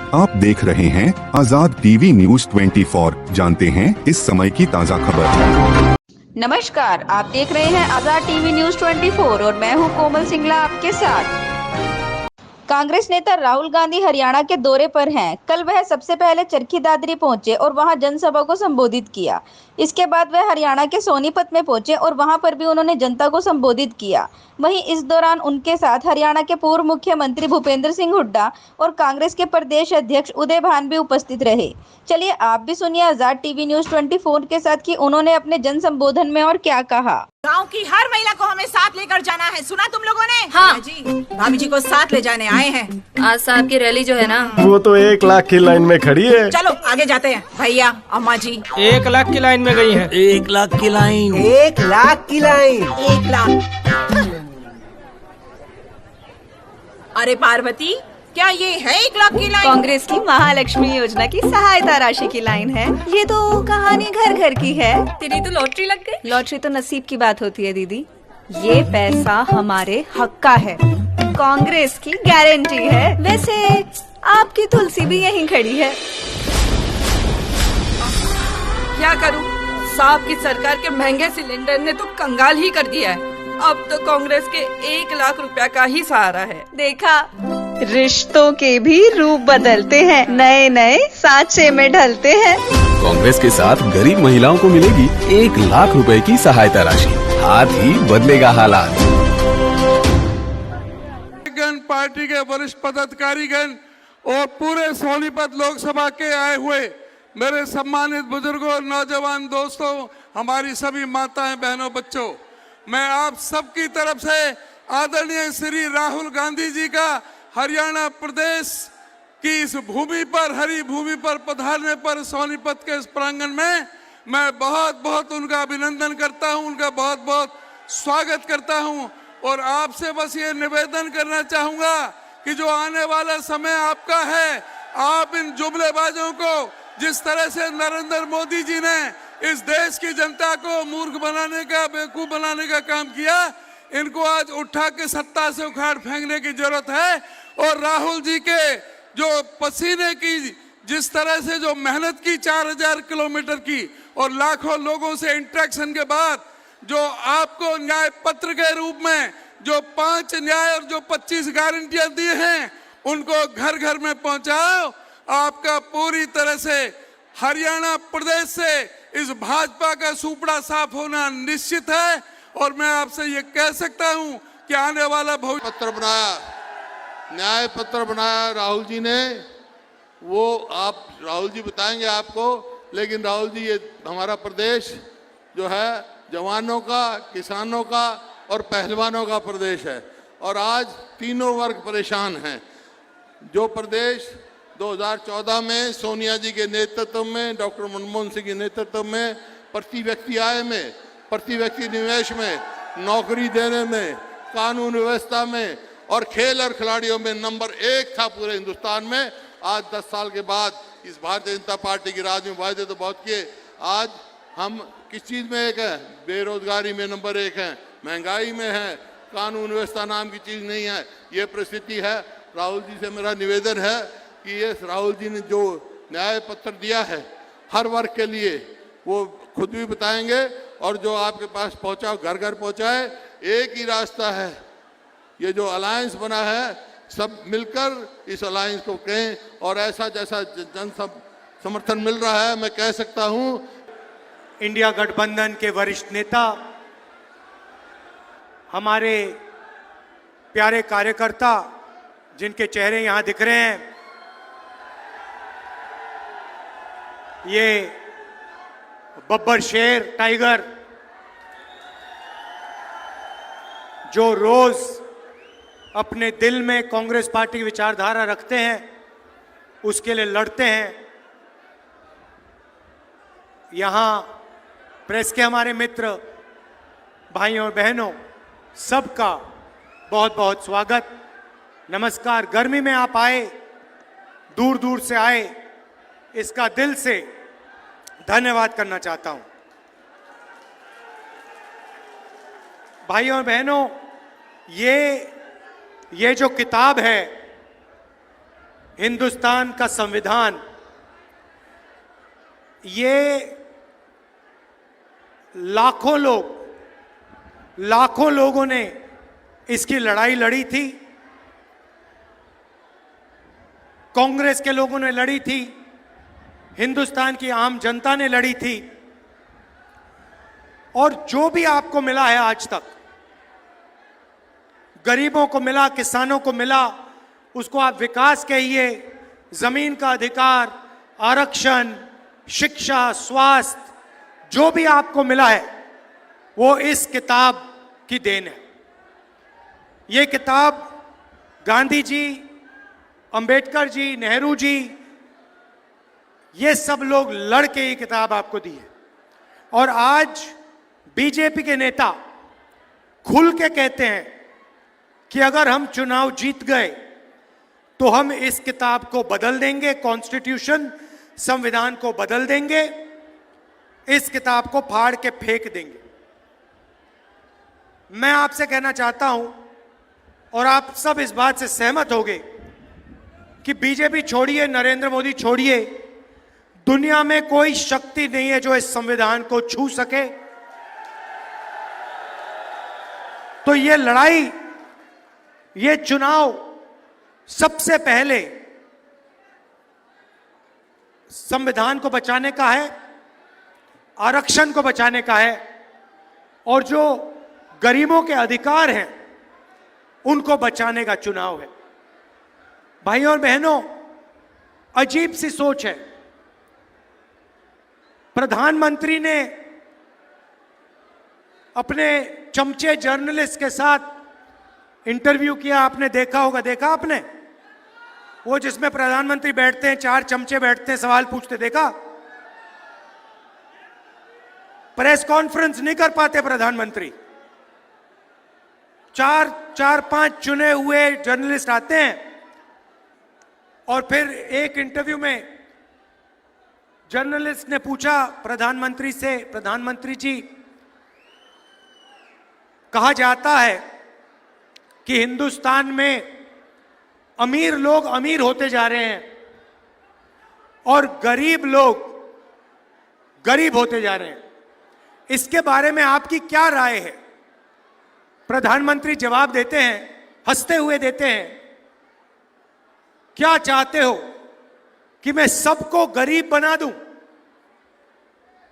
आप देख रहे हैं आजाद टीवी न्यूज 24। जानते हैं इस समय की ताज़ा खबर। नमस्कार, आप देख रहे हैं आजाद टीवी न्यूज 24 और मैं हूं कोमल सिंगला आपके साथ। कांग्रेस नेता राहुल गांधी हरियाणा के दौरे पर हैं। कल वह सबसे पहले चरखी दादरी पहुंचे और वहां जनसभा को संबोधित किया। इसके बाद वह हरियाणा के सोनीपत में पहुंचे और वहां पर भी उन्होंने जनता को संबोधित किया। वहीं इस दौरान उनके साथ हरियाणा के पूर्व मुख्यमंत्री भूपेंद्र सिंह हुड्डा और कांग्रेस के प्रदेश अध्यक्ष उदय भान भी उपस्थित रहे। चलिए आप भी सुनिए आजाद टीवी न्यूज 24 के साथ कि उन्होंने अपने जन संबोधन में और क्या कहा। गांव की हर महिला को हमें साथ लेकर जाना है, सुना तुम लोगों ने? हाँ जी, भाभी जी को साथ ले जाने आए हैं। आज साहब की रैली जो है ना, वो तो 1 लाख की लाइन में खड़ी है। चलो आगे जाते हैं। भैया अम्मा जी 1 लाख की लाइन में गई है। 1 लाख की लाइन। 1 लाख की लाइन। 1 लाख। अरे पार्वती, क्या ये है 1 लाख की लाइन? कांग्रेस की महालक्ष्मी योजना की सहायता राशि की लाइन है। ये तो कहानी घर घर की है। तेरी तो लॉटरी लग गई। लॉटरी तो नसीब की बात होती है दीदी। ये पैसा हमारे हक का है, कांग्रेस की गारंटी है। वैसे आपकी तुलसी भी यहीं खड़ी है। क्या करूं? साहब की सरकार के महंगे सिलेंडर ने तो कंगाल ही कर दिया है। अब तो कांग्रेस के 1 लाख रुपया का ही सहारा है। देखा, रिश्तों के भी रूप बदलते हैं, नए नए सांचे में ढलते हैं। कांग्रेस के साथ गरीब महिलाओं को मिलेगी 1 लाख रुपए की सहायता राशि। हाथ ही बदलेगा हालात। पार्टी के वरिष्ठ पदाधिकारीगण और पूरे सोनीपत लोकसभा के आए हुए मेरे सम्मानित बुजुर्गों, नौजवान दोस्तों, हमारी सभी माताएं, बहनों, बच्चों, मैं आप सबकी तरफ से आदरणीय श्री राहुल गांधी जी का हरियाणा प्रदेश की इस भूमि पर, हरी भूमि पर पधारने पर सोनीपत के इस प्रांगण में मैं बहुत बहुत उनका अभिनंदन करता हूं, उनका बहुत बहुत स्वागत करता हूं। और आपसे बस ये निवेदन करना चाहूंगा कि जो आने वाला समय आपका है, आप इन जुमलेबाजों को, जिस तरह से नरेंद्र मोदी जी ने इस देश की जनता को मूर्ख बनाने का, बेवकूफ बनाने का काम किया, इनको आज उठा के सत्ता से उखाड़ फेंकने की जरूरत है। और राहुल जी के जो पसीने की, जिस तरह से जो मेहनत की 4000 किलोमीटर की और लाखों लोगों से इंटरेक्शन के बाद जो आपको न्याय पत्र के रूप में जो 5 न्याय और जो 25 गारंटियां दी हैं, उनको घर घर में पहुंचाओ। आपका पूरी तरह से हरियाणा प्रदेश से इस भाजपा का सुपड़ा साफ होना निश्चित है। और मैं आपसे ये कह सकता हूं कि आने वाला भविष्य पत्र बनाया, न्याय पत्र बनाया राहुल जी ने, वो आप राहुल जी बताएंगे आपको। लेकिन राहुल जी, ये हमारा प्रदेश जो है जवानों का, किसानों का और पहलवानों का प्रदेश है। और आज तीनों वर्ग परेशान हैं। जो प्रदेश 2014 में सोनिया जी के नेतृत्व में, डॉक्टर मनमोहन सिंह के नेतृत्व में प्रति व्यक्ति आय में, प्रति व्यक्ति निवेश में, नौकरी देने में, कानून व्यवस्था में और खेल और खिलाड़ियों में नंबर 1 था पूरे हिंदुस्तान में, आज 10 साल के बाद इस भारतीय जनता पार्टी की राज में वायदे तो बहुत किए, आज हम किस चीज़ में 1 है? बेरोजगारी में नंबर 1 है, महंगाई में है, कानून व्यवस्था नाम की चीज़ नहीं है। ये परिस्थिति है। राहुल जी से मेरा निवेदन है कि ये राहुल जी ने जो न्याय पत्र दिया है हर वर्ग के लिए, वो खुद भी बताएंगे और जो आपके पास पहुंचाओ, घर घर पहुंचाए। एक ही रास्ता है, ये जो अलायंस बना है, सब मिलकर इस अलायंस को कहें। और ऐसा जैसा जन समर्थन मिल रहा है, मैं कह सकता हूं इंडिया गठबंधन के वरिष्ठ नेता, हमारे प्यारे कार्यकर्ता जिनके चेहरे यहां दिख रहे हैं, ये बब्बर शेर, टाइगर, जो रोज अपने दिल में कांग्रेस पार्टी की विचारधारा रखते हैं, उसके लिए लड़ते हैं। यहां प्रेस के हमारे मित्र, भाइयों और बहनों, सबका बहुत बहुत स्वागत, नमस्कार। गर्मी में आप आए, दूर दूर से आए, इसका दिल से धन्यवाद करना चाहता हूं। भाइयों और बहनों, ये जो किताब है, हिंदुस्तान का संविधान, ये लाखों लोगों ने इसकी लड़ाई लड़ी थी। कांग्रेस के लोगों ने लड़ी थी, हिंदुस्तान की आम जनता ने लड़ी थी। और जो भी आपको मिला है आज तक, गरीबों को मिला, किसानों को मिला, उसको आप विकास कहिए, जमीन का अधिकार, आरक्षण, शिक्षा, स्वास्थ्य, जो भी आपको मिला है वो इस किताब की देन है। ये किताब गांधी जी, अंबेडकर जी, नेहरू जी, ये सब लोग लड़ के ये किताब आपको दी है। और आज बीजेपी के नेता खुल के कहते हैं कि अगर हम चुनाव जीत गए तो हम इस किताब को बदल देंगे, कॉन्स्टिट्यूशन, संविधान को बदल देंगे, इस किताब को फाड़ के फेंक देंगे। मैं आपसे कहना चाहता हूं, और आप सब इस बात से सहमत होंगे, कि बीजेपी छोड़िए, नरेंद्र मोदी छोड़िए, दुनिया में कोई शक्ति नहीं है जो इस संविधान को छू सके। तो ये लड़ाई, ये चुनाव सबसे पहले संविधान को बचाने का है, आरक्षण को बचाने का है, और जो गरीबों के अधिकार हैं उनको बचाने का चुनाव है। भाइयों और बहनों, अजीब सी सोच है। प्रधानमंत्री ने अपने चमचे जर्नलिस्ट के साथ इंटरव्यू किया, आपने देखा होगा, देखा आपने? वो जिसमें प्रधानमंत्री बैठते हैं, 4 चमचे बैठते हैं, सवाल पूछते, देखा? प्रेस कॉन्फ्रेंस नहीं कर पाते प्रधानमंत्री, 4-5 चुने हुए जर्नलिस्ट आते हैं और फिर एक इंटरव्यू में जर्नलिस्ट ने पूछा प्रधानमंत्री से, प्रधानमंत्री जी, कहा जाता है कि हिंदुस्तान में अमीर लोग अमीर होते जा रहे हैं और गरीब लोग गरीब होते जा रहे हैं, इसके बारे में आपकी क्या राय है? प्रधानमंत्री जवाब देते हैं, हंसते हुए देते हैं, क्या चाहते हो कि मैं सबको गरीब बना दूं?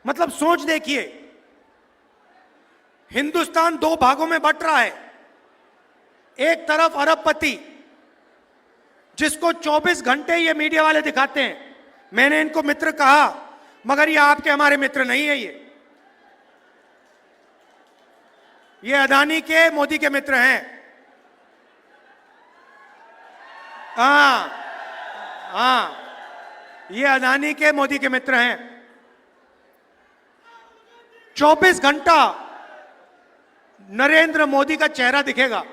मतलब सोच देखिए, हिंदुस्तान 2 भागों में बंट रहा है। एक तरफ अरबपति, जिसको 24 घंटे ये मीडिया वाले दिखाते हैं, मैंने इनको मित्र कहा मगर ये आपके हमारे मित्र नहीं है। ये अदानी के, मोदी के मित्र हैं। हाँ, ये अदानी के, मोदी के मित्र हैं। 24 घंटा नरेंद्र मोदी का चेहरा दिखेगा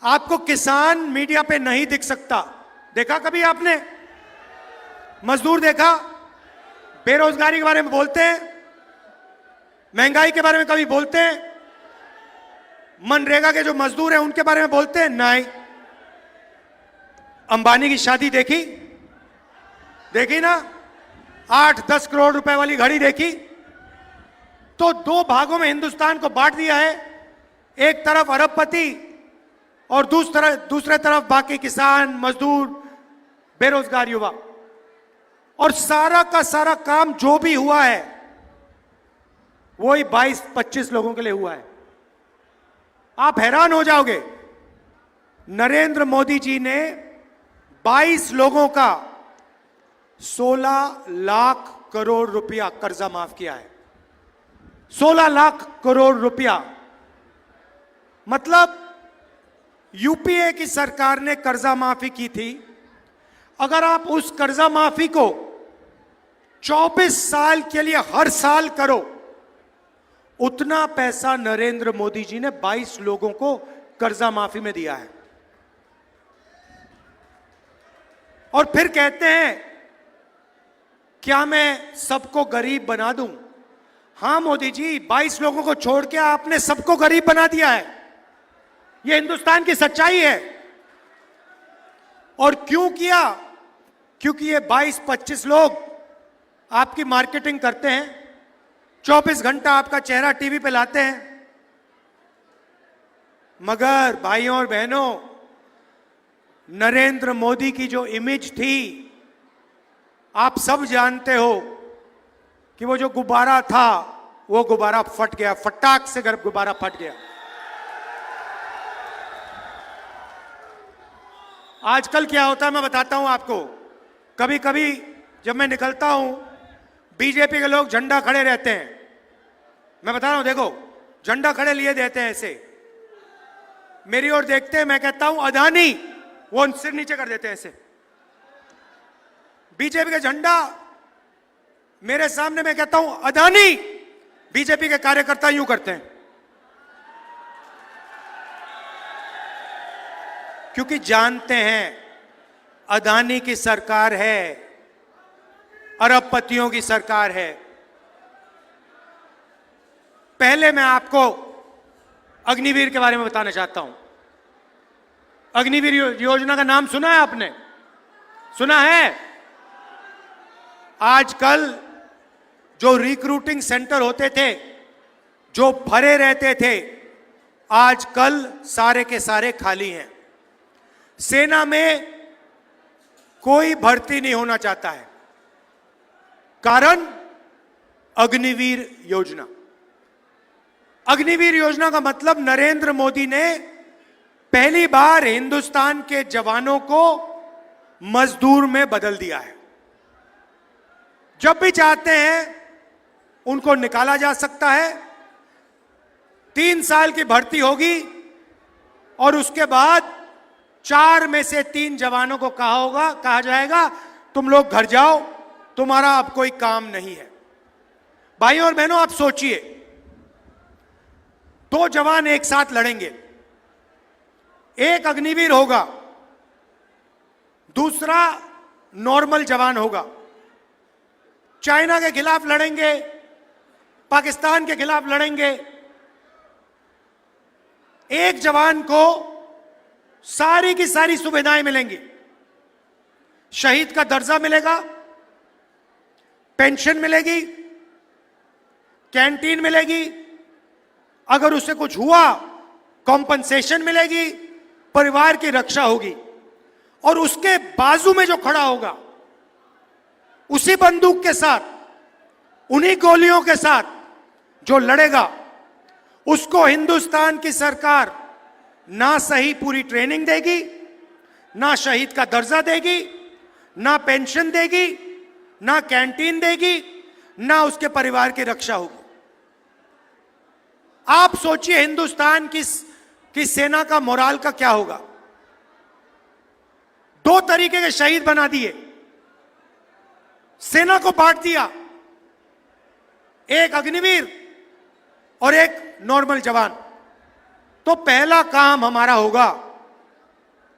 आपको, किसान मीडिया पे नहीं दिख सकता। देखा कभी आपने? मजदूर देखा? बेरोजगारी के बारे में बोलते हैं, महंगाई के बारे में कभी बोलते हैं? मनरेगा के जो मजदूर हैं उनके बारे में बोलते हैं? नहीं। अंबानी की शादी देखी? देखी ना? 8-10 करोड़ रुपए वाली घड़ी देखी? तो 2 भागों में हिंदुस्तान को बांट दिया है। एक तरफ अरबपति और दूसरे तरफ बाकी किसान, मजदूर, बेरोजगार युवा। और सारा का सारा काम जो भी हुआ है वही 22-25 लोगों के लिए हुआ है। आप हैरान हो जाओगे, नरेंद्र मोदी जी ने 22 लोगों का 16 लाख करोड़ रुपया कर्जा माफ किया है। 16 लाख करोड़ रुपया, मतलब यूपीए की सरकार ने कर्जा माफी की थी। अगर आप उस कर्जा माफी को 24 साल के लिए हर साल करो, उतना पैसा नरेंद्र मोदी जी ने 22 लोगों को कर्जा माफी में दिया है। और फिर कहते हैं क्या मैं सबको गरीब बना दूं? हां मोदी जी, 22 लोगों को छोड़ के आपने सबको गरीब बना दिया है। यह हिंदुस्तान की सच्चाई है। और क्यों किया? क्योंकि ये 22-25 लोग आपकी मार्केटिंग करते हैं, 24 घंटा आपका चेहरा टीवी पे लाते हैं। मगर भाइयों और बहनों, नरेंद्र मोदी की जो इमेज थी, आप सब जानते हो कि वो जो गुब्बारा था, वो गुब्बारा फट गया, फटाक से गुब्बारा फट गया। आजकल क्या होता है मैं बताता हूं आपको। कभी कभी जब मैं निकलता हूं, बीजेपी के लोग झंडा खड़े रहते हैं। मैं बता रहा हूं, देखो झंडा खड़े लिए देते हैं ऐसे, मेरी ओर देखते हैं, मैं कहता हूं अदानी, वो सिर नीचे कर देते हैं ऐसे। बीजेपी का झंडा मेरे सामने, मैं कहता हूं अदानी, बीजेपी के कार्यकर्ता यूं करते हैं, क्योंकि जानते हैं अदानी की सरकार है, अरबपतियों की सरकार है। पहले मैं आपको अग्निवीर के बारे में बताना चाहता हूं। अग्निवीर योजना का नाम सुना है आपने? सुना है? आजकल जो रिक्रूटिंग सेंटर होते थे, जो भरे रहते थे, आजकल सारे के सारे खाली हैं। सेना में कोई भर्ती नहीं होना चाहता है। कारण अग्निवीर योजना। अग्निवीर योजना का मतलब नरेंद्र मोदी ने पहली बार हिंदुस्तान के जवानों को मजदूर में बदल दिया है। जब भी चाहते हैं उनको निकाला जा सकता है। 3 साल की भर्ती होगी और उसके बाद 4 में से 3 जवानों को कहा जाएगा तुम लोग घर जाओ, तुम्हारा अब कोई काम नहीं है। भाइयों और बहनों, आप सोचिए, 2 जवान एक साथ लड़ेंगे, एक अग्निवीर होगा, दूसरा नॉर्मल जवान होगा। चाइना के खिलाफ लड़ेंगे, पाकिस्तान के खिलाफ लड़ेंगे। एक जवान को सारी की सारी सुविधाएं मिलेंगी। शहीद का दर्जा मिलेगा, पेंशन मिलेगी, कैंटीन मिलेगी, अगर उसे कुछ हुआ कॉम्पनसेशन मिलेगी, परिवार की रक्षा होगी। और उसके बाजू में जो खड़ा होगा, उसी बंदूक के साथ, उन्हीं गोलियों के साथ जो लड़ेगा, उसको हिंदुस्तान की सरकार ना सही पूरी ट्रेनिंग देगी, ना शहीद का दर्जा देगी, ना पेंशन देगी, ना कैंटीन देगी, ना उसके परिवार की रक्षा होगी। आप सोचिए हिंदुस्तान की सेना का मोराल का क्या होगा। 2 तरीके के शहीद बना दिए, सेना को बांट दिया, एक अग्निवीर और एक नॉर्मल जवान। तो पहला काम हमारा होगा,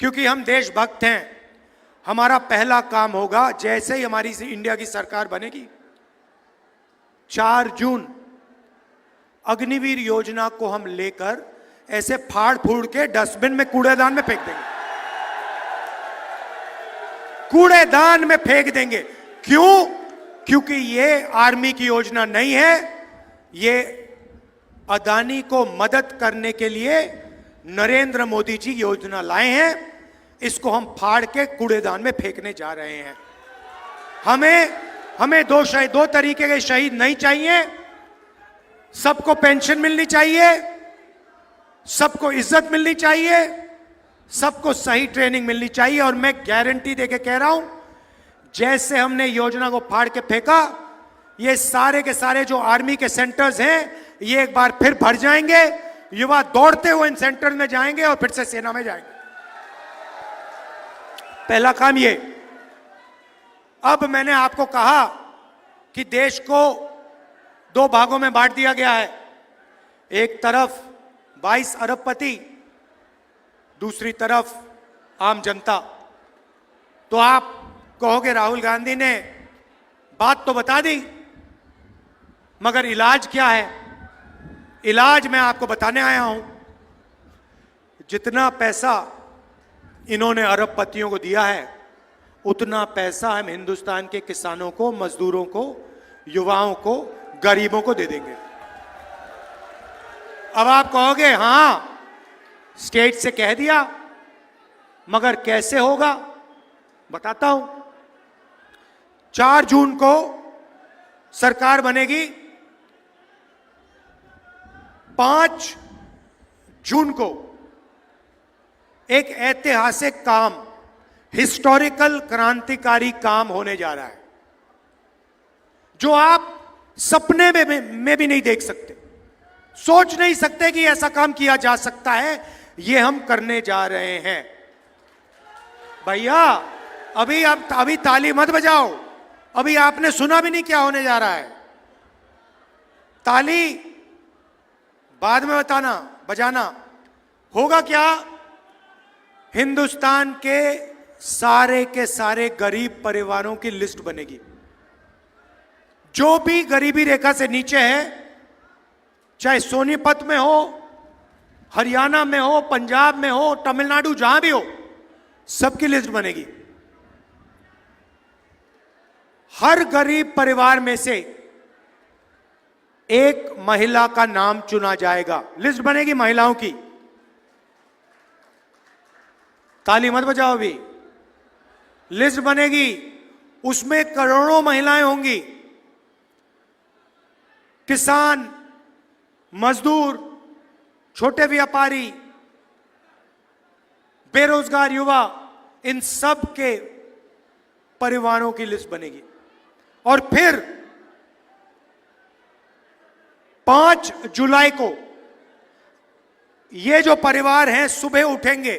क्योंकि हम देशभक्त हैं, हमारा पहला काम होगा, जैसे ही हमारी इंडिया की सरकार बनेगी, 4 जून अग्निवीर योजना को हम लेकर ऐसे फाड़ फूड़ के डस्टबिन में, कूड़ेदान में फेंक देंगे। कूड़ेदान में फेंक देंगे। क्यों? क्योंकि ये आर्मी की योजना नहीं है, ये अदानी को मदद करने के लिए नरेंद्र मोदी जी योजना लाए हैं। इसको हम फाड़ के कूड़ेदान में फेंकने जा रहे हैं। हमें 2 तरीके के शहीद नहीं चाहिए। सबको पेंशन मिलनी चाहिए, सबको इज्जत मिलनी चाहिए, सबको सही ट्रेनिंग मिलनी चाहिए। और मैं गारंटी देके कह रहा हूं, जैसे हमने योजना को फाड़ के फेंका, ये सारे के सारे जो आर्मी के सेंटर्स हैं, ये एक बार फिर भर जाएंगे। युवा दौड़ते हुए इन सेंटर्स में जाएंगे और फिर से सेना में जाएंगे। पहला काम ये। अब मैंने आपको कहा कि देश को 2 भागों में बांट दिया गया है। एक तरफ 22 अरबपति, दूसरी तरफ आम जनता। तो आप कहोगे राहुल गांधी ने बात तो बता दी, मगर इलाज क्या है? इलाज मैं आपको बताने आया हूं। जितना पैसा इन्होंने अरबपतियों को दिया है, उतना पैसा हम हिंदुस्तान के किसानों को, मजदूरों को, युवाओं को, गरीबों को दे देंगे। अब आप कहोगे हां स्टेट से कह दिया, मगर कैसे होगा बताता हूं। 4 जून को सरकार बनेगी, 5 जून को एक ऐतिहासिक काम, हिस्टोरिकल क्रांतिकारी काम होने जा रहा है, जो आप सपने में भी नहीं देख सकते, सोच नहीं सकते कि ऐसा काम किया जा सकता है। ये हम करने जा रहे हैं। भैया अभी ताली मत बजाओ, अभी आपने सुना भी नहीं क्या होने जा रहा है। ताली बाद में बजाना। होगा क्या, हिंदुस्तान के सारे गरीब परिवारों की लिस्ट बनेगी। जो भी गरीबी रेखा से नीचे है, चाहे सोनीपत में हो, हरियाणा में हो, पंजाब में हो, तमिलनाडु, जहां भी हो, सबकी लिस्ट बनेगी। हर गरीब परिवार में से एक महिला का नाम चुना जाएगा, लिस्ट बनेगी महिलाओं की। ताली मत बजाओ, अभी लिस्ट बनेगी, उसमें करोड़ों महिलाएं होंगी। किसान, मजदूर, छोटे व्यापारी, बेरोजगार युवा, इन सब के परिवारों की लिस्ट बनेगी। और फिर 5 जुलाई को ये जो परिवार हैं सुबह उठेंगे,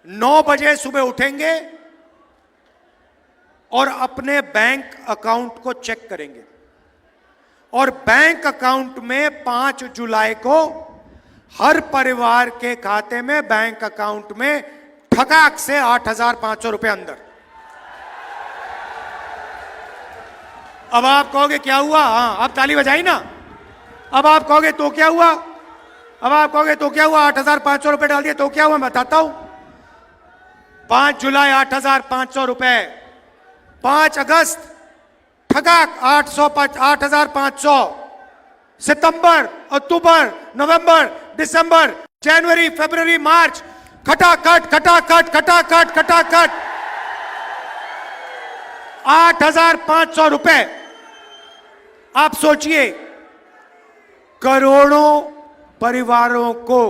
9 बजे सुबह उठेंगे और अपने बैंक अकाउंट को चेक करेंगे। और बैंक अकाउंट में 5 जुलाई को हर परिवार के खाते में, बैंक अकाउंट में ठकाक से 8,500 रुपए अंदर। अब आप कहोगे क्या हुआ, हाँ आप ताली बजाई ना। अब आप कहोगे तो क्या हुआ, 8,500 रुपए डाल दिए तो क्या हुआ, मैं बताता हूं। 5 जुलाई 8,500 रुपए, 5 अगस्त ठगाक 8,500, सितंबर, अक्टूबर, नवंबर, दिसंबर, जनवरी, फरवरी, मार्च, खटाखट 8,500 रुपए। आप सोचिए, करोड़ों परिवारों को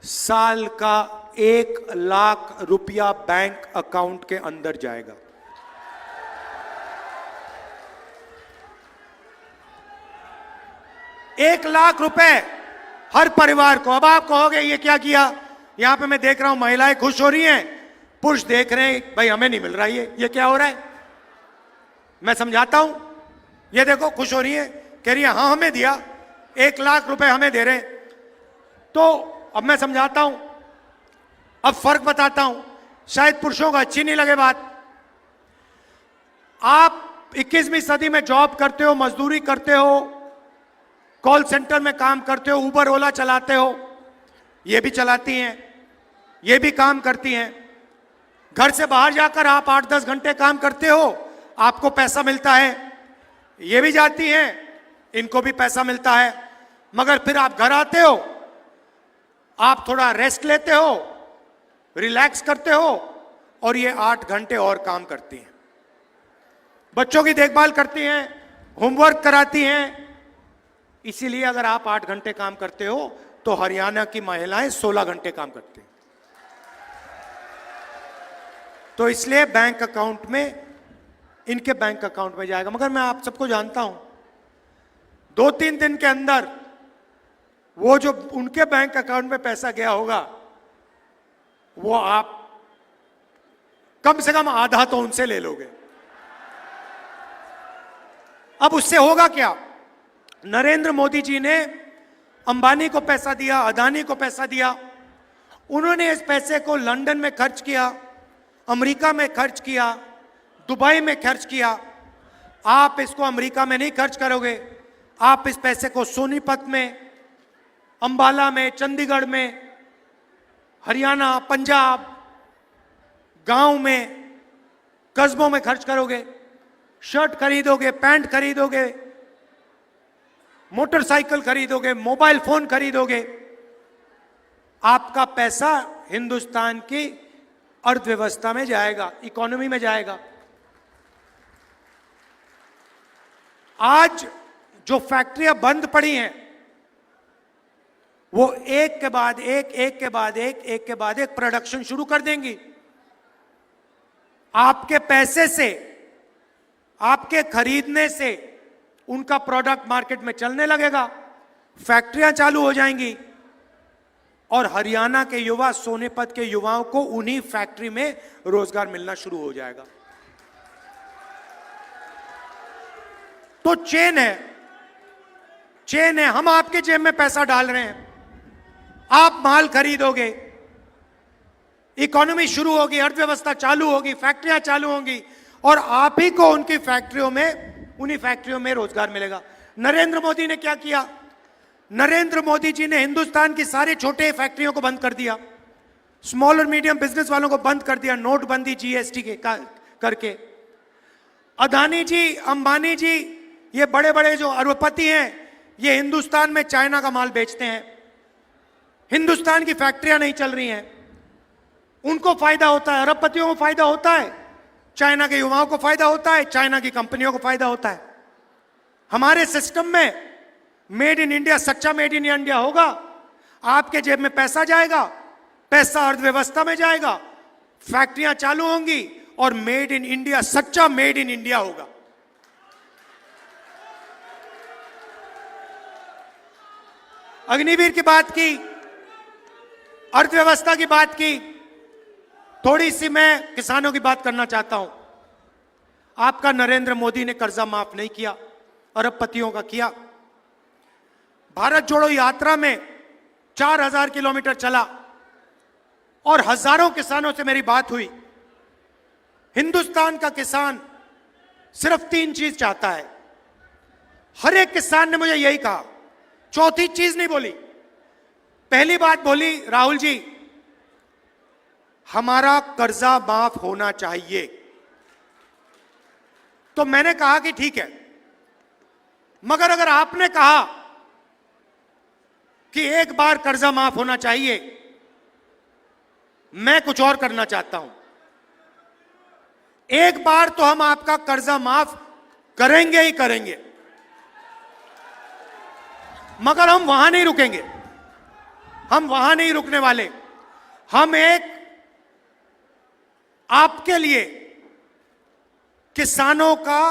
साल का 1 लाख रुपया बैंक अकाउंट के अंदर जाएगा। एक लाख रुपए हर परिवार को। अब आप कहोगे ये क्या किया, यहां पे मैं देख रहा हूं महिलाएं खुश हो रही हैं, पुरुष देख रहे हैं भाई हमें नहीं मिल रहा ये क्या हो रहा है। मैं समझाता हूं, ये देखो खुश हो रही है, कह रही है हाँ हमें दिया, 1 लाख रुपए हमें दे रहे हैं। तो अब मैं समझाता हूं, अब फर्क बताता हूं, शायद पुरुषों को अच्छी नहीं लगे बात। आप 21वीं सदी में जॉब करते हो, मजदूरी करते हो, कॉल सेंटर में काम करते हो, उबर ओला चलाते हो, ये भी चलाती हैं, ये भी काम करती हैं। घर से बाहर जाकर आप 8-10 घंटे काम करते हो, आपको पैसा मिलता है। ये भी जाती हैं, इनको भी पैसा मिलता है। मगर फिर आप घर आते हो, आप थोड़ा रेस्ट लेते हो, रिलैक्स करते हो, और ये 8 घंटे और काम करती हैं। बच्चों की देखभाल करती हैं, होमवर्क कराती हैं। इसीलिए अगर आप 8 घंटे काम करते हो तो हरियाणा की महिलाएं 16 घंटे काम करती हैं। तो इसलिए बैंक अकाउंट में, इनके बैंक अकाउंट में जाएगा। मगर मैं आप सबको जानता हूं, 2-3 दिन के अंदर वो जो उनके बैंक अकाउंट में पैसा गया होगा, वो आप कम से कम आधा तो उनसे ले लोगे। अब उससे होगा क्या, नरेंद्र मोदी जी ने अंबानी को पैसा दिया, अदानी को पैसा दिया, उन्होंने इस पैसे को लंदन में खर्च किया, अमेरिका में खर्च किया, दुबई में खर्च किया। आप इसको अमेरिका में नहीं खर्च करोगे, आप इस पैसे को सोनीपत में, अंबाला में, चंडीगढ़ में, हरियाणा, पंजाब, गांव में, कस्बों में खर्च करोगे, शर्ट खरीदोगे, पैंट खरीदोगे, मोटरसाइकिल खरीदोगे, मोबाइल फोन खरीदोगे, आपका पैसा हिंदुस्तान की अर्थव्यवस्था में जाएगा, इकोनॉमी में जाएगा। आज जो फैक्ट्रियां बंद पड़ी हैं वो एक के बाद एक प्रोडक्शन शुरू कर देंगी। आपके पैसे से, आपके खरीदने से उनका प्रोडक्ट मार्केट में चलने लगेगा, फैक्ट्रियां चालू हो जाएंगी और हरियाणा के युवा, सोनीपत के युवाओं को उन्हीं फैक्ट्री में रोजगार मिलना शुरू हो जाएगा। तो चेन है, हम आपके जेब में पैसा डाल रहे हैं, आप माल खरीदोगे, इकोनॉमी शुरू होगी, अर्थव्यवस्था चालू होगी, फैक्ट्रियां चालू होंगी और आप ही को उनकी फैक्ट्रियों में, उन्हीं फैक्ट्रियों में रोजगार मिलेगा। नरेंद्र मोदी ने क्या किया? नरेंद्र मोदी जी ने हिंदुस्तान की सारी छोटे फैक्ट्रियों को बंद कर दिया, स्मॉल और मीडियम बिजनेस वालों को बंद कर दिया, नोटबंदी, जीएसटी के करके। अदानी जी, अंबानी जी, ये बड़े बड़े जो अरबपति हैं, ये हिंदुस्तान में चाइना का माल बेचते हैं, हिंदुस्तान की फैक्ट्रियां नहीं चल रही हैं, उनको फायदा होता है, अरबपतियों को फायदा होता है, चाइना के युवाओं को फायदा होता है, चाइना की कंपनियों को फायदा होता है। हमारे सिस्टम में मेड इन इंडिया, सच्चा मेड इन इंडिया होगा, आपके जेब में पैसा जाएगा, पैसा अर्थव्यवस्था में जाएगा, फैक्ट्रियां चालू होंगी और मेड इन इंडिया, सच्चा मेड इन इंडिया होगा। अग्निवीर की बात की, अर्थव्यवस्था की बात की, थोड़ी सी मैं किसानों की बात करना चाहता हूं। आपका नरेंद्र मोदी ने कर्जा माफ नहीं किया, अरबपतियों का किया। भारत जोड़ो यात्रा में 4000 किलोमीटर चला और हजारों किसानों से मेरी बात हुई। हिंदुस्तान का किसान सिर्फ 3 चीज चाहता है। हर एक किसान ने मुझे यही कहा, चौथी चीज नहीं बोली। पहली बात बोली, राहुल जी हमारा कर्जा माफ होना चाहिए। तो मैंने कहा कि ठीक है, मगर अगर आपने कहा कि एक बार कर्जा माफ होना चाहिए, मैं कुछ और करना चाहता हूं। एक बार तो हम आपका कर्जा माफ करेंगे ही करेंगे, मगर हम वहां नहीं रुकेंगे, हम वहां नहीं रुकने वाले। हम एक आपके लिए किसानों का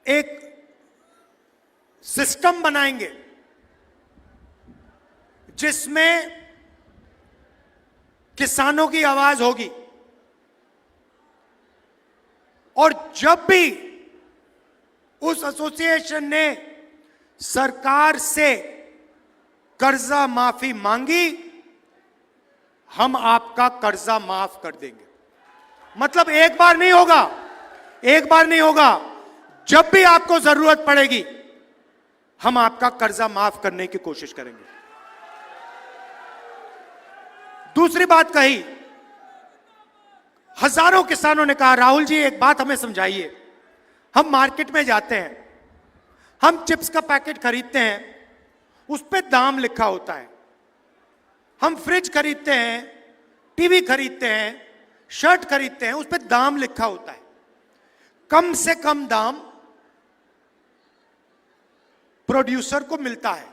एक सिस्टम बनाएंगे जिसमें किसानों की आवाज होगी, और जब भी उस एसोसिएशन ने सरकार से कर्जा माफी मांगी, हम आपका कर्जा माफ कर देंगे। मतलब एक बार नहीं होगा, एक बार नहीं होगा, जब भी आपको जरूरत पड़ेगी हम आपका कर्जा माफ करने की कोशिश करेंगे। दूसरी बात कही, हजारों किसानों ने कहा, राहुल जी एक बात हमें समझाइए। हम मार्केट में जाते हैं, हम चिप्स का पैकेट खरीदते हैं, उस पे दाम लिखा होता है। हम फ्रिज खरीदते हैं, टीवी खरीदते हैं, शर्ट खरीदते हैं, उस पे दाम लिखा होता है। कम से कम दाम प्रोड्यूसर को मिलता है,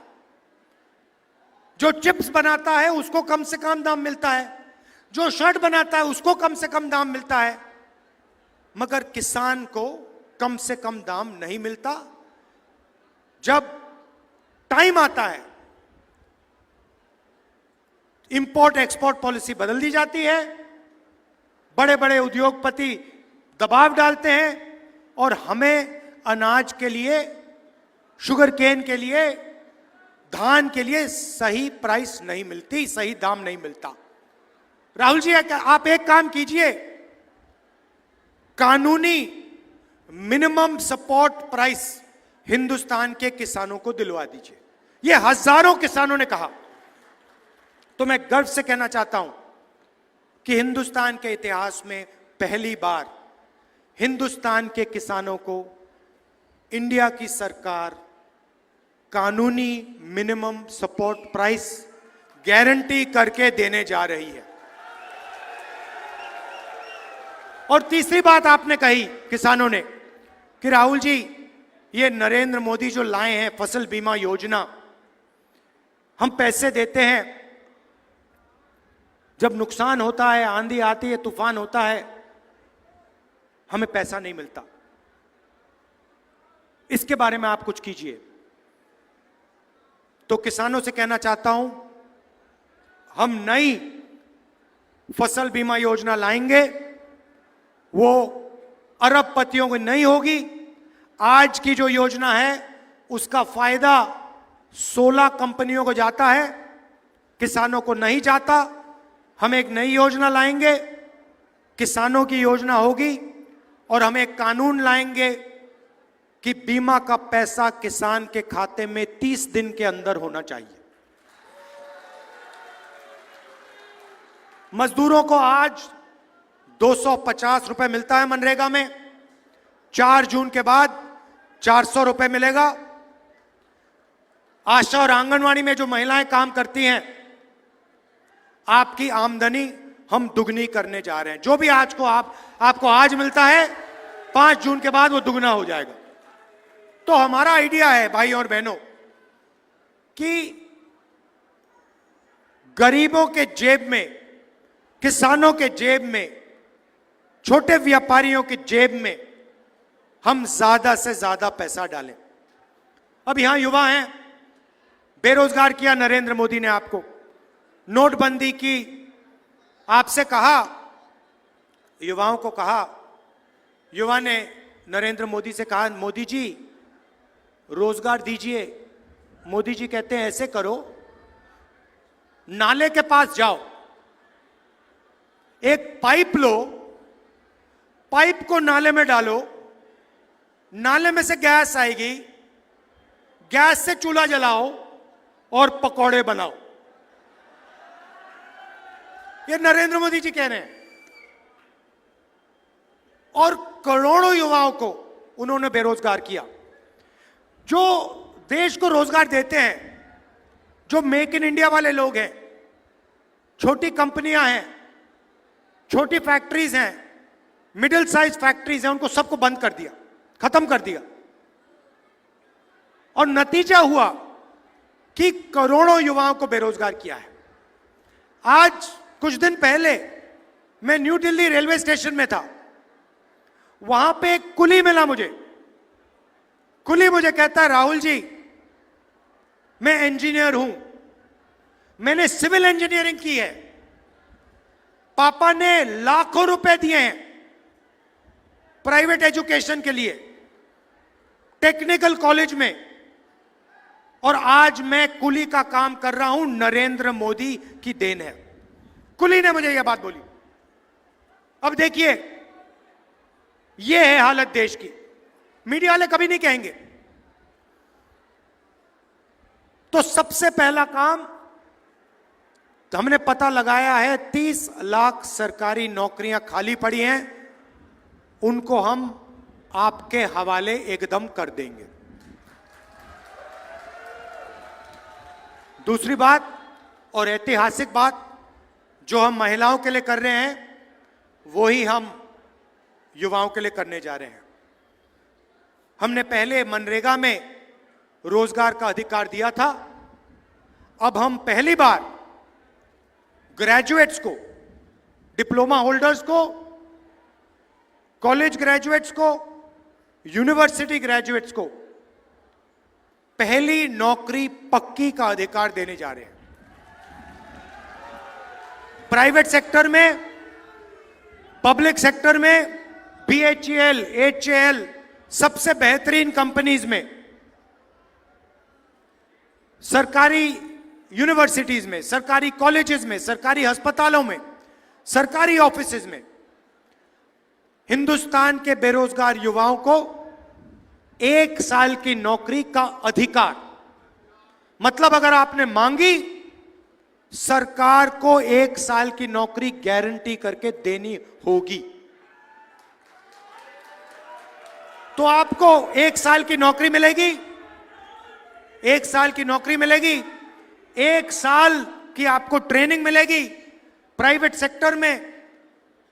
जो चिप्स बनाता है उसको कम से कम दाम मिलता है, जो शर्ट बनाता है उसको कम से कम दाम मिलता है, मगर किसान को कम से कम दाम नहीं मिलता। जब टाइम आता है, इंपोर्ट एक्सपोर्ट पॉलिसी बदल दी जाती है, बड़े बड़े उद्योगपति दबाव डालते हैं और हमें अनाज के लिए, शुगर केन के लिए, धान के लिए सही प्राइस नहीं मिलती, सही दाम नहीं मिलता। राहुल जी आप एक काम कीजिए, कानूनी मिनिमम सपोर्ट प्राइस हिंदुस्तान के किसानों को दिलवा दीजिए। ये हजारों किसानों ने कहा। तो मैं गर्व से कहना चाहता हूं, कि हिंदुस्तान के इतिहास में पहली बार हिंदुस्तान के किसानों को इंडिया की सरकार कानूनी मिनिमम सपोर्ट प्राइस गारंटी करके देने जा रही है। और तीसरी बात आपने कही किसानों ने कि राहुल जी, ये नरेंद्र मोदी जो लाए हैं फसल बीमा योजना, हम पैसे देते हैं, जब नुकसान होता है, आंधी आती है, तूफान होता है, हमें पैसा नहीं मिलता। इसके बारे में आप कुछ कीजिए। तो किसानों से कहना चाहता हूं, हम नई फसल बीमा योजना लाएंगे, वो अरबपतियों को नहीं होगी। आज की जो योजना है उसका फायदा 16 कंपनियों को जाता है, किसानों को नहीं जाता। हम एक नई योजना लाएंगे, किसानों की योजना होगी, और हम एक कानून लाएंगे कि बीमा का पैसा किसान के खाते में 30 दिन के अंदर होना चाहिए। मजदूरों को आज 250 रुपए मिलता है मनरेगा में, 4 जून के बाद 400 रुपए मिलेगा। आशा और आंगनवाड़ी में जो महिलाएं काम करती हैं, आपकी आमदनी हम दुगनी करने जा रहे हैं। जो भी आज को आपको आज मिलता है, 5 जून के बाद वो दुगना हो जाएगा। तो हमारा आइडिया है भाई और बहनों कि गरीबों के जेब में, किसानों के जेब में, छोटे व्यापारियों की जेब में हम ज्यादा से ज्यादा पैसा डालें। अब यहां युवा हैं, बेरोजगार किया नरेंद्र मोदी ने आपको, नोटबंदी की, आपसे कहा, युवाओं को कहा, युवा ने नरेंद्र मोदी से कहा, मोदी जी रोजगार दीजिए। मोदी जी कहते हैं ऐसे करो, नाले के पास जाओ, एक पाइप लो, पाइप को नाले में डालो, नाले में से गैस आएगी, गैस से चूल्हा जलाओ और पकौड़े बनाओ। ये नरेंद्र मोदी जी कह रहे हैं। और करोड़ों युवाओं को उन्होंने बेरोजगार किया। जो देश को रोजगार देते हैं, जो मेक इन इंडिया वाले लोग हैं, छोटी कंपनियां हैं, छोटी फैक्ट्रीज हैं, मिडिल साइज फैक्ट्रीज हैं, उनको सबको बंद कर दिया, खत्म कर दिया। और नतीजा हुआ कि करोड़ों युवाओं को बेरोजगार किया है। आज कुछ दिन पहले मैं न्यू दिल्ली रेलवे स्टेशन में था, वहां पे एक कुली मिला मुझे। कुली मुझे कहता है, राहुल जी मैं इंजीनियर हूं, मैंने सिविल इंजीनियरिंग की है, पापा ने लाखों रुपए दिए हैं प्राइवेट एजुकेशन के लिए, टेक्निकल कॉलेज में, और आज मैं कुली का काम कर रहा हूं, नरेंद्र मोदी की देन है। कुली ने मुझे यह बात बोली। अब देखिए, यह है हालत देश की। मीडिया वाले कभी नहीं कहेंगे। तो सबसे पहला काम हमने पता लगाया है, 30 लाख सरकारी नौकरियां खाली पड़ी हैं, उनको हम आपके हवाले एकदम कर देंगे। दूसरी बात और ऐतिहासिक बात, जो हम महिलाओं के लिए कर रहे हैं, वही हम युवाओं के लिए करने जा रहे हैं। हमने पहले मनरेगा में रोजगार का अधिकार दिया था, अब हम पहली बार ग्रेजुएट्स को, डिप्लोमा होल्डर्स को, कॉलेज ग्रेजुएट्स को, यूनिवर्सिटी ग्रेजुएट्स को पहली नौकरी पक्की का अधिकार देने जा रहे हैं। प्राइवेट सेक्टर में, पब्लिक सेक्टर में, BHEL, HAL, सबसे बेहतरीन कंपनीज में, सरकारी यूनिवर्सिटीज में, सरकारी कॉलेजेस में, सरकारी अस्पतालों में, सरकारी ऑफिसेज में हिंदुस्तान के बेरोजगार युवाओं को 1 साल की नौकरी का अधिकार। मतलब अगर आपने मांगी, सरकार को 1 साल की नौकरी गारंटी करके देनी होगी। तो आपको 1 साल की नौकरी मिलेगी, 1 साल की नौकरी मिलेगी, 1 साल की आपको ट्रेनिंग मिलेगी प्राइवेट सेक्टर में,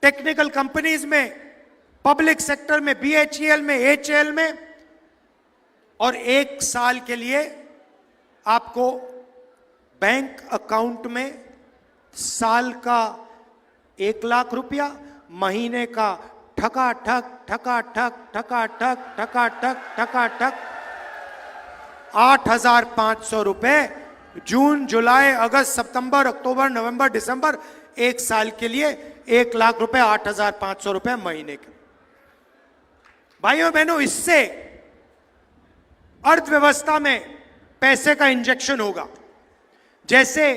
टेक्निकल कंपनीज में, पब्लिक सेक्टर में, BHEL में, HAL में, और 1 साल के लिए आपको बैंक अकाउंट में साल का 1 लाख रुपया, महीने का ठकाठक ठकाठक ठकाठक ठकाठक ठकाठक 8,500 रुपए, जून, जुलाई, अगस्त, सितंबर, अक्टूबर, नवंबर, दिसंबर, 1 साल के लिए 1 लाख रुपए, 8,500 रुपए महीने के। भाइयों बहनों, इससे अर्थव्यवस्था में पैसे का इंजेक्शन होगा। जैसे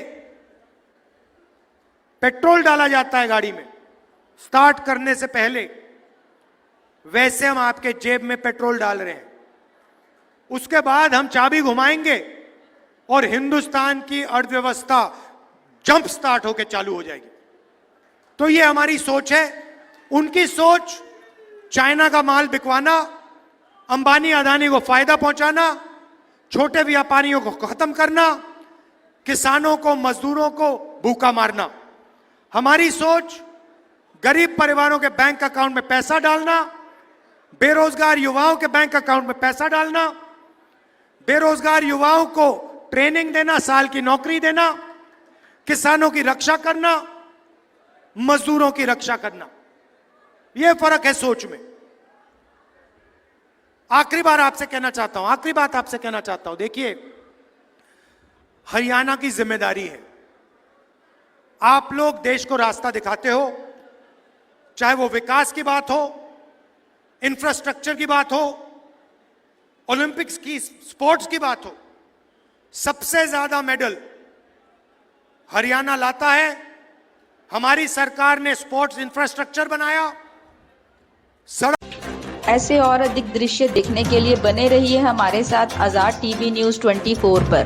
पेट्रोल डाला जाता है गाड़ी में स्टार्ट करने से पहले, वैसे हम आपके जेब में पेट्रोल डाल रहे हैं। उसके बाद हम चाबी घुमाएंगे और हिंदुस्तान की अर्थव्यवस्था जंप स्टार्ट होकर चालू हो जाएगी। तो ये हमारी सोच है। उनकी सोच चाइना का माल बिकवाना, अंबानी अदानी को फायदा पहुंचाना, छोटे व्यापारियों को खत्म करना, किसानों को, मजदूरों को भूखा मारना। हमारी सोच गरीब परिवारों के बैंक अकाउंट में पैसा डालना, बेरोजगार युवाओं के बैंक अकाउंट में पैसा डालना, बेरोजगार युवाओं को ट्रेनिंग देना, साल की नौकरी देना, किसानों की रक्षा करना, मजदूरों की रक्षा करना। यह फर्क है सोच में। आखिरी बात आपसे कहना चाहता हूं, देखिए, हरियाणा की जिम्मेदारी है। आप लोग देश को रास्ता दिखाते हो, चाहे वो विकास की बात हो, इंफ्रास्ट्रक्चर की बात हो, ओलंपिक्स की, स्पोर्ट्स की बात हो। सबसे ज्यादा मेडल हरियाणा लाता है। हमारी सरकार ने स्पोर्ट्स इंफ्रास्ट्रक्चर बनाया, ऐसे और अधिक दृश्य देखने के लिए बने रहिए हमारे साथ आजाद टीवी न्यूज़ 24 पर।